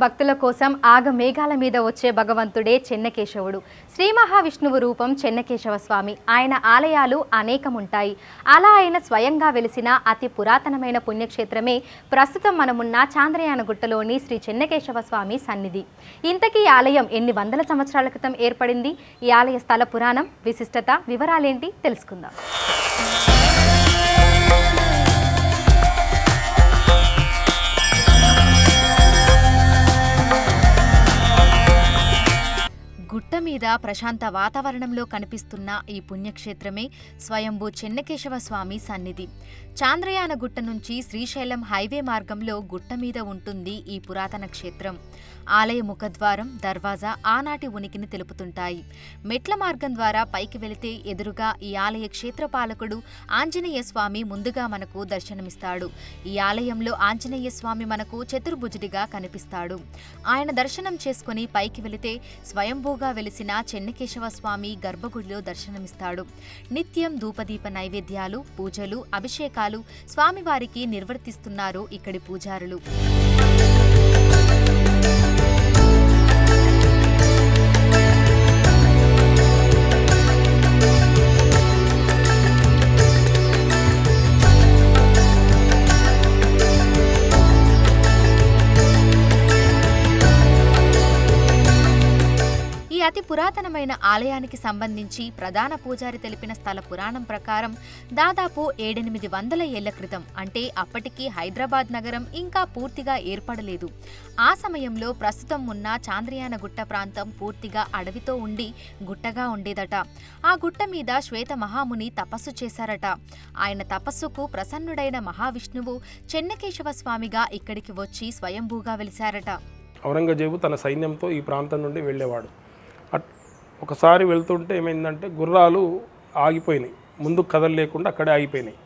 భక్తుల కోసం ఆగమేఘాల మీద వచ్చే భగవంతుడే చెన్నకేశవుడు. శ్రీ మహావిష్ణువు రూపం చెన్నకేశవ స్వామి. ఆయన ఆలయాలు అనేకముంటాయి. అలా ఆయన స్వయంగా వెలిసిన అతి పురాతనమైన పుణ్యక్షేత్రమే ప్రస్తుతం మనమున్న చాంద్రయానగుట్టలోని శ్రీ చెన్నకేశవ స్వామి సన్నిధి. ఇంతకీ ఈ ఆలయం ఎన్ని వందల సంవత్సరాల క్రితం ఏర్పడింది? ఈ ఆలయ స్థల పురాణం, విశిష్టత, వివరాలేంటి తెలుసుకుందాం. గుట్ట మీద ప్రశాంత వాతావరణంలో కనిపిస్తున్న ఈ పుణ్యక్షేత్రమే స్వయంభూ చెన్నకేశవ స్వామి సన్నిధి. చాంద్రయాన గుట్ట నుంచి శ్రీశైలం హైవే మార్గంలో గుట్ట మీద ఉంటుంది ఈ పురాతన క్షేత్రం. ఆలయ ముఖద్వారం, దర్వాజా ఆనాటి ఉనికిని తెలుపుతుంటాయి. మెట్ల మార్గం ద్వారా పైకి వెళితే ఎదురుగా ఈ ఆలయ క్షేత్రపాలకుడు ఆంజనేయ స్వామి ముందుగా మనకు దర్శనమిస్తాడు. ఈ ఆలయంలో ఆంజనేయ స్వామి మనకు చతుర్భుజుడిగా కనిపిస్తాడు. ఆయన దర్శనం చేసుకుని పైకి వెళితే స్వయంభూగా వెలిసిన చెన్నకేశవ స్వామి గర్భగుడిలో దర్శనమిస్తాడు. నిత్యం ధూపదీప నైవేద్యాలు, పూజలు, అభిషేకాలు స్వామివారికి నిర్వర్తిస్తున్నారు ఇక్కడి పూజారులు. అతి పురాతనమైన ఆలయానికి సంబంధించి ప్రధాన పూజారి తెలిపిన స్థల పురాణం ప్రకారం దాదాపు 700-800 ఏళ్ల క్రితం, అంటే అప్పటికి హైదరాబాద్ నగరం ఇంకా పూర్తిగా ఏర్పడలేదు. ఆ సమయంలో ప్రస్తుతం ఉన్న చాంద్రయానగుట్ట ప్రాంతం పూర్తిగా అడవితో ఉండి గుట్టగా ఉండేదట. ఆ గుట్ట మీద శ్వేత మహాముని తపస్సు చేశారట. ఆయన తపస్సుకు ప్రసన్నుడైన మహావిష్ణువు చెన్నకేశవ స్వామిగా ఇక్కడికి వచ్చి స్వయంభూగా వెలిశారట. ఔరంగజేబు తన సైన్యంతో ఈ ప్రాంతం నుండి వెళ్ళేవాడు. ఒకసారి వెళ్తుంటే ఏమైందంటే గుర్రాలు ఆగిపోయినాయి, ముందుకు కదలలేకుండా అక్కడే ఆగిపోయినాయి.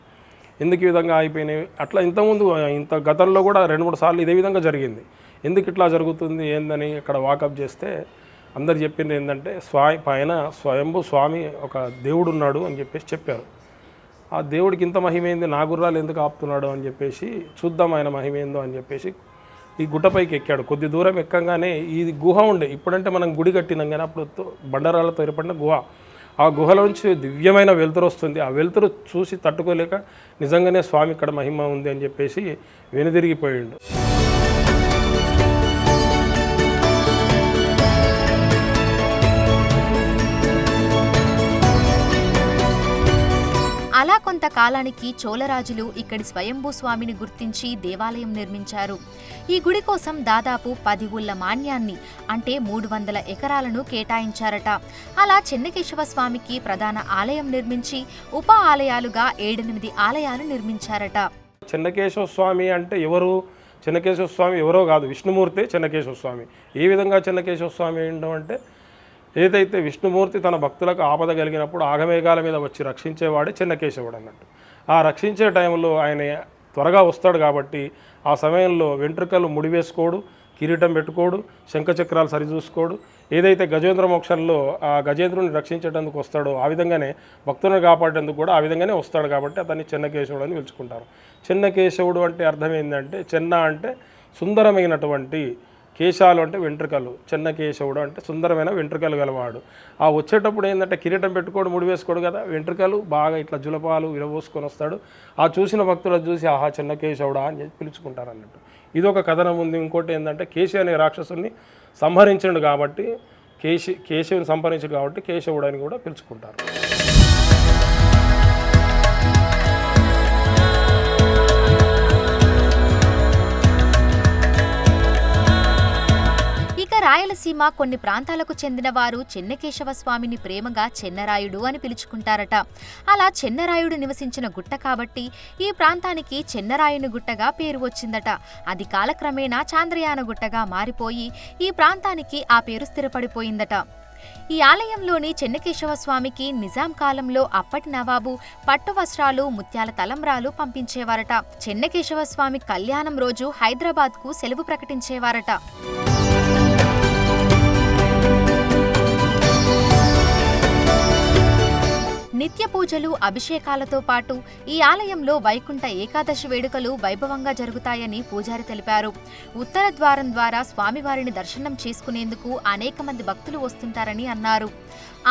ఎందుకు ఈ విధంగా ఆగిపోయినాయి? అట్లా ఇంత గతంలో కూడా 2-3 సార్లు ఇదే విధంగా జరిగింది. ఎందుకు ఇట్లా జరుగుతుంది ఏందని అక్కడ వాకప్ చేస్తే అందరు చెప్పింది ఏంటంటే పైన స్వయంభూ స్వామి ఒక దేవుడు ఉన్నాడు అని చెప్పారు. ఆ దేవుడికి ఇంత మహిమేంది, నా గుర్రాలు ఎందుకు ఆపుతున్నాడు అని చెప్పేసి చూద్దాం ఆయన మహిమేందో అని చెప్పేసి ఈ గుట్టపైకి ఎక్కాడు. కొద్ది దూరం ఎక్కగానే ఈ గుహ ఉండే, ఇప్పుడంటే మనం గుడి కట్టినాం కానీ అప్పుడు బండరాళ్ళతో ఏర్పడిన గుహ. ఆ గుహలోంచి దివ్యమైన వెలుతురు వస్తుంది. ఆ వెలుతురు చూసి తట్టుకోలేక నిజంగానే స్వామి ఇక్కడ మహిమ ఉంది అని చెప్పేసి వెనుదిరిగిపోయిండు. అలా కొంతకాలానికి చోళరాజులు ఇక్కడి స్వయంభూ స్వామిని గుర్తించి దేవాలయం నిర్మించారు. ఈ గుడి కోసం దాదాపు 10 ఊళ్ల మాన్యాన్ని, అంటే 300 ఎకరాలను కేటాయించారట. అలా చెన్నకేశవ స్వామికి ప్రధాన ఆలయం నిర్మించి ఉప ఆలయాలుగా 7-8 ఆలయాలు నిర్మించారట. చెన్నకేశవ స్వామి అంటే ఎవరు? చెన్నకేశవ స్వామి ఎవరో కాదు, విష్ణుమూర్తి చెన్నకేశవ స్వామి. ఏ విధంగా చెన్నకేశవ స్వామి ఏంటో అంటే, ఏదైతే విష్ణుమూర్తి తన భక్తులకు ఆపద కలిగినప్పుడు ఆగమేఘాల మీద వచ్చి రక్షించేవాడే చెన్నకేశవుడు అన్నట్టు. ఆ రక్షించే టైంలో ఆయన త్వరగా వస్తాడు కాబట్టి ఆ సమయంలో వెంట్రుకలు ముడివేసుకోడు, కిరీటం పెట్టుకోడు, శంఖచక్రాలు సరిచూసుకోడు. ఏదైతే గజేంద్ర మోక్షంలో ఆ గజేంద్రుని రక్షించేటందుకు వస్తాడో ఆ విధంగానే భక్తులను కాపాడేందుకు కూడా ఆ విధంగానే వస్తాడు కాబట్టి అతన్ని చెన్నకేశవుడు అని పిలుచుకుంటారు. చెన్నకేశవుడు అంటే అర్థం ఏంటంటే, చెన్న అంటే సుందరమైనటువంటి, కేశాలు అంటే వెంట్రుకలు. చెన్నకేశవుడు అంటే సుందరమైన వెంట్రుకలు గలవాడు. ఆ వచ్చేటప్పుడు ఏంటంటే కిరీటం పెట్టుకోడు, ముడి వేసుకోడు కదా, వెంట్రుకలు బాగా ఇట్లా జులపాలు విరబోసుకొని వస్తాడు. ఆ చూసిన భక్తులను చూసి ఆహా చెన్నకేశవుడా అని చెప్పి పిలుచుకుంటారు అన్నట్టు. ఇదొక కథనం ఉంది. ఇంకోటి ఏంటంటే కేశి అనే రాక్షసుని సంహరించండు కాబట్టి కేశవుని సంహరించడు కాబట్టి కేశవుడు అని కూడా పిలుచుకుంటారు. రాయలసీమ కొన్ని ప్రాంతాలకు చెందిన వారు చెన్నకేశవ స్వామిని ప్రేమగా చెన్నరాయుడు అని పిలుచుకుంటారట. అలా చెన్నరాయుడు నివసించిన గుట్ట కాబట్టి ఈ ప్రాంతానికి చెన్నరాయుని గుట్టగా పేరు వచ్చిందట. అది కాలక్రమేణా చాంద్రయాన గుట్టగా మారిపోయి ఈ ప్రాంతానికి ఆ పేరు స్థిరపడిపోయిందట. ఈ ఆలయంలోని చెన్నకేశవ స్వామికి నిజాం కాలంలో అప్పటి నవాబు పట్టు వస్త్రాలు, ముత్యాల తలంబ్రాలు పంపించేవారట. చెన్నకేశవ స్వామి కళ్యాణం రోజు హైదరాబాద్కు సెలవు ప్రకటించేవారట. నిత్య పూజలు పూజలు అభిషేకాలతో పాటు ఈ ఆలయంలో వైకుంఠ ఏకాదశి వేడుకలు వైభవంగా జరుగుతాయని పూజారి తెలిపారు. ఉత్తర ద్వారం ద్వారా స్వామివారిని దర్శనం చేసుకునేందుకు అనేక మంది భక్తులు వస్తుంటారని అన్నారు.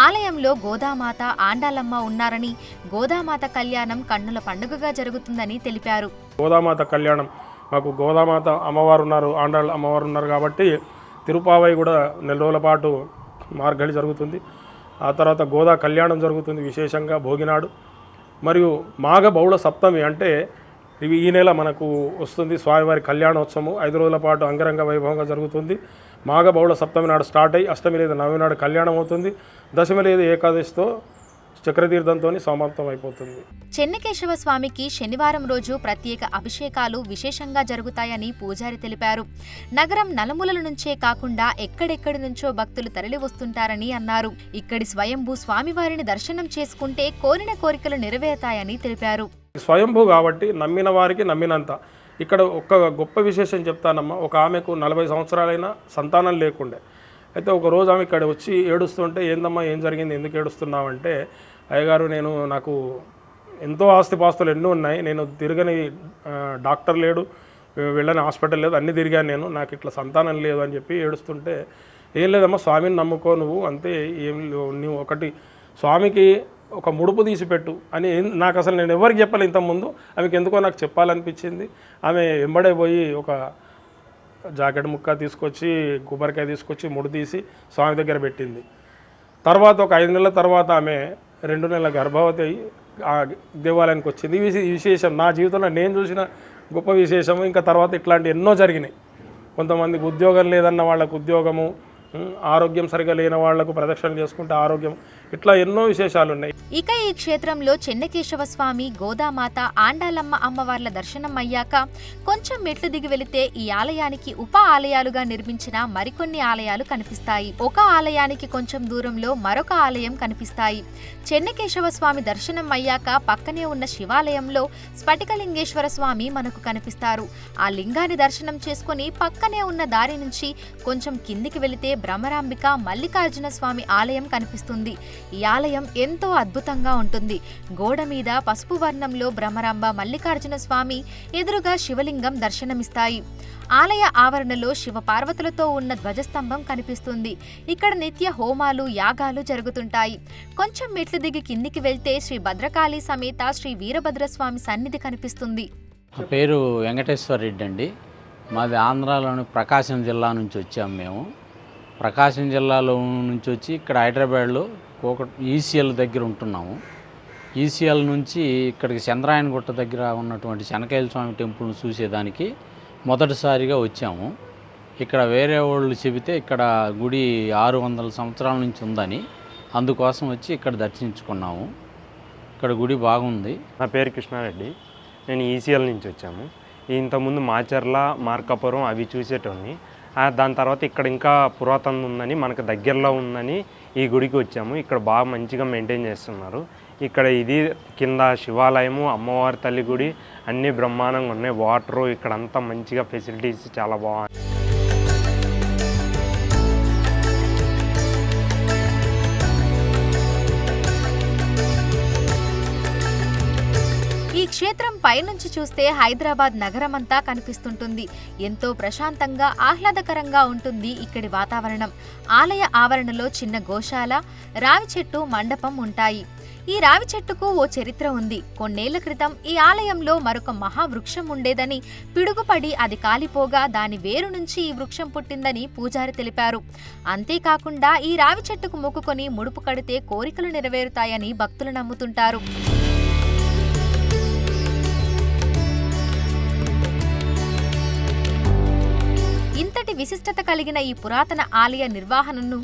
ఆలయంలో గోదామాత ఆండాలమ్మ ఉన్నారని, గోదామాత కళ్యాణం కన్నుల పండుగగా జరుగుతుందని తెలిపారు. గోదామాత కళ్యాణం, మాకు గోదామాత అమ్మవారు ఉన్నారు, ఆండాళ్ళ అమ్మవారు ఉన్నారు కాబట్టి తిరుపావై కూడా 4 రోజుల పాటు మార్గళి జరుగుతుంది. ఆ తర్వాత గోదా కళ్యాణం జరుగుతుంది విశేషంగా భోగినాడు. మరియు మాఘ బహుళ సప్తమి అంటే ఈ నెల మనకు వస్తుంది స్వామివారి కళ్యాణోత్సవం 5 రోజుల పాటు అంగరంగ వైభవంగా జరుగుతుంది. మాఘ బహుళ సప్తమి నాడు స్టార్ట్ అయ్యి అష్టమి లేదా నవమి నాడు కళ్యాణం అవుతుంది. దశమి లేదా ఏకాదశితో చక్రతీర్థంతో సమాప్తం అయిపోతుంది. చెన్నకేశవ స్వామికి శనివారం రోజు ప్రత్యేక అభిషేకాలు విశేషంగా జరుగుతాయని పూజారి తెలిపారు. నగరం నలుమూలల నుంచే కాకుండా ఎక్కడెక్కడి నుంచో భక్తులు తరలి వస్తుంటారని అన్నారు. ఇక్కడి స్వయంభూ స్వామివారిని దర్శనం చేసుకుంటే కోరిన కోరికలు నెరవేరుతాయని తెలిపారు. స్వయంభూ కాబట్టి నమ్మిన వారికి నమ్మినంత. ఇక్కడ ఒక గొప్ప విశేషం చెప్తానమ్మా. ఒక ఆమెకు 40 సంవత్సరాలైనా సంతానం లేకుండే. అయితే ఒక రోజు ఆమె ఇక్కడ వచ్చి ఏడుస్తుంటే, ఏందమ్మా ఏం జరిగింది, ఎందుకు ఏడుస్తున్నావంటే, అయ్యగారు నాకు ఎంతో ఆస్తిపాస్తులు ఎన్నో ఉన్నాయి, నేను తిరగని డాక్టర్ లేడు, వెళ్ళని హాస్పిటల్ లేదు, అన్నీ తిరిగాను, నాకు ఇట్లా సంతానం లేదు అని చెప్పి ఏడుస్తుంటే, ఏం లేదమ్మా స్వామిని నమ్ముకో నువ్వు అంతే, ఏం నువ్వు ఒకటి స్వామికి ఒక ముడుపు తీసిపెట్టు అని నాకు అసలు నేను ఎవరికి చెప్పాలి ఇంతకుముందు. ఆమెకి ఎందుకో నాకు చెప్పాలనిపించింది. ఆమె వెంబడే పోయి ఒక జాకెట్ ముక్క తీసుకొచ్చి కొబ్బరికాయ తీసుకొచ్చి ముడి తీసి స్వామి దగ్గర పెట్టింది. తర్వాత ఒక 5 నెలల తర్వాత ఆమె 2 నెలల గర్భవతి అయ్యి ఆ దేవాలయానికి వచ్చింది. ఈ విశేషం నా జీవితంలో నేను చూసిన గొప్ప విశేషం. ఇంకా తర్వాత ఇట్లాంటి ఎన్నో జరిగినాయి. కొంతమందికి ఉద్యోగం లేదన్న వాళ్ళకు ఉద్యోగము, ఆరోగ్యం సరిగా లేని వాళ్లకు ప్రదక్షిణ చేసుకుంటే ఆరోగ్యం, ఇట్లా ఎన్నో విశేషాలు ఉన్నాయి. ఇక ఈ క్షేత్రంలో చెన్నకేశవ స్వామి, గోదామాత, ఆండాలమ్మ అమ్మవార్ల దర్శనం అయ్యాక కొంచెం మెట్లు దిగి వెళితే ఈ ఆలయానికి ఉప ఆలయాలుగా నిర్మించిన మరికొన్ని ఆలయాలు కనిపిస్తాయి. ఒక ఆలయానికి కొంచెం దూరంలో మరొక ఆలయం కనిపిస్తాయి. చెన్నకేశవ స్వామి దర్శనం అయ్యాక పక్కనే ఉన్న శివాలయంలో స్ఫటికలింగేశ్వర స్వామి మనకు కనిపిస్తారు. ఆ లింగాన్ని దర్శనం చేసుకుని పక్కనే ఉన్న దారి నుంచి కొంచెం కిందికి వెళితే భ్రమరాంబిక మల్లికార్జున స్వామి ఆలయం కనిపిస్తుంది. ఈ ఆలయం ఎంతో అద్భుతంగా ఉంటుంది. గోడ మీద పసుపు వర్ణంలో భ్రమరాంబ మల్లికార్జున స్వామి, ఎదురుగా శివలింగం దర్శనమిస్తాయి. ఆలయ ఆవరణలో శివపార్వతులతో ఉన్న ధ్వజస్తంభం కనిపిస్తుంది. ఇక్కడ నిత్య హోమాలు, యాగాలు జరుగుతుంటాయి. కొంచెం మెట్లు దిగి కిందికి వెళ్తే శ్రీ భద్రకాళి సమేత శ్రీ వీరభద్రస్వామి సన్నిధి కనిపిస్తుంది. నా పేరు వెంకటేశ్వర రెడ్డి అండి. మాది ఆంధ్రాలోని ప్రకాశం జిల్లా నుంచి వచ్చాము. మేము ప్రకాశం జిల్లాలో నుంచి వచ్చి ఇక్కడ హైదరాబాద్లో ఈసీఎల్ దగ్గర ఉంటున్నాము. ఈసీఎల్ నుంచి ఇక్కడికి చంద్రాయనగుట్ట దగ్గర ఉన్నటువంటి చెనకేశ్వర స్వామి టెంపుల్ని చూసేదానికి మొదటిసారిగా వచ్చాము. ఇక్కడ వేరే వాళ్ళు చెబితే ఇక్కడ గుడి 600 సంవత్సరాల నుంచి ఉందని, అందుకోసం వచ్చి ఇక్కడ దర్శించుకున్నాము. ఇక్కడ గుడి బాగుంది. నా పేరు కృష్ణారెడ్డి, నేను ఈసీఎల్ నుంచి వచ్చాము. ఇంతకుముందు మాచర్ల, మార్కాపురం అవి చూసేటోని. దాని తర్వాత ఇక్కడ ఇంకా పురాతనం ఉందని, మనకు దగ్గరలో ఉందని ఈ గుడికి వచ్చాము. ఇక్కడ బాగా మంచిగా మెయింటైన్ చేస్తున్నారు. ఇక్కడ ఇది కింద శివాలయము, అమ్మవారి తల్లి గుడి అన్నీ బ్రహ్మాండంగా ఉన్నాయి. వాటరు ఇక్కడంతా మంచిగా ఫెసిలిటీస్ చాలా బాగున్నాయి. ఈ క్షేత్రం పైనుంచి చూస్తే హైదరాబాద్ నగరమంతా కనిపిస్తుంటుంది. ఎంతో ప్రశాంతంగా, ఆహ్లాదకరంగా ఉంటుంది ఇక్కడి వాతావరణం. ఆలయ ఆవరణలో చిన్న గోశాల, రావి చెట్టు, మండపం ఉంటాయి. ఈ రావి చెట్టుకు ఓ చరిత్ర ఉంది. కొన్నేళ్ల క్రితం ఈ ఆలయంలో మరొక మహావృక్షం ఉండేదని, పిడుగుపడి అది కాలిపోగా దాని వేరు నుంచి ఈ వృక్షం పుట్టిందని పూజారి తెలిపారు. అంతేకాకుండా ఈ రావి చెట్టుకు మొక్కుకొని ముడుపు కడితే కోరికలు నెరవేరుతాయని భక్తులు నమ్ముతుంటారు. ఇంతటి విశిష్టత కలిగిన ఈ పురాతన ఆలయ నిర్వహణను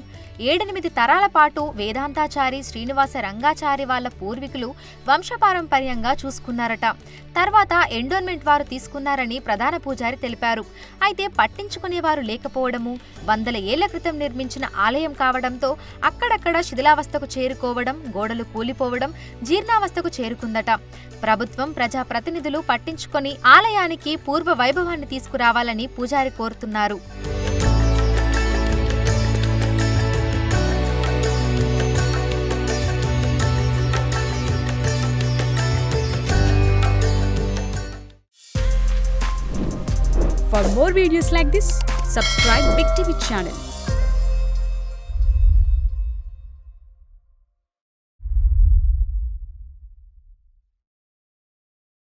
7-8 తరాల పాటు వేదాంతాచారి, శ్రీనివాస రంగాచారి వాళ్ళ పూర్వీకులు వంశపారంపర్యంగా చూసుకున్నారట. తర్వాత ఎండోన్మెంట్ వారు తీసుకున్నారని ప్రధాన పూజారి తెలిపారు. అయితే పట్టించుకునేవారు లేకపోవడము, 100 ఏళ్ల క్రితం నిర్మించిన ఆలయం కావడంతో అక్కడక్కడ శిథిలావస్థకు చేరుకోవడం, గోడలు కూలిపోవడం, జీర్ణావస్థకు చేరుకుందట. ప్రభుత్వం, ప్రజాప్రతినిధులు పట్టించుకొని ఆలయానికి పూర్వ వైభవాన్ని తీసుకురావాలని పూజారి కోరుతున్నారు. For more videos like this, subscribe Big TV channel.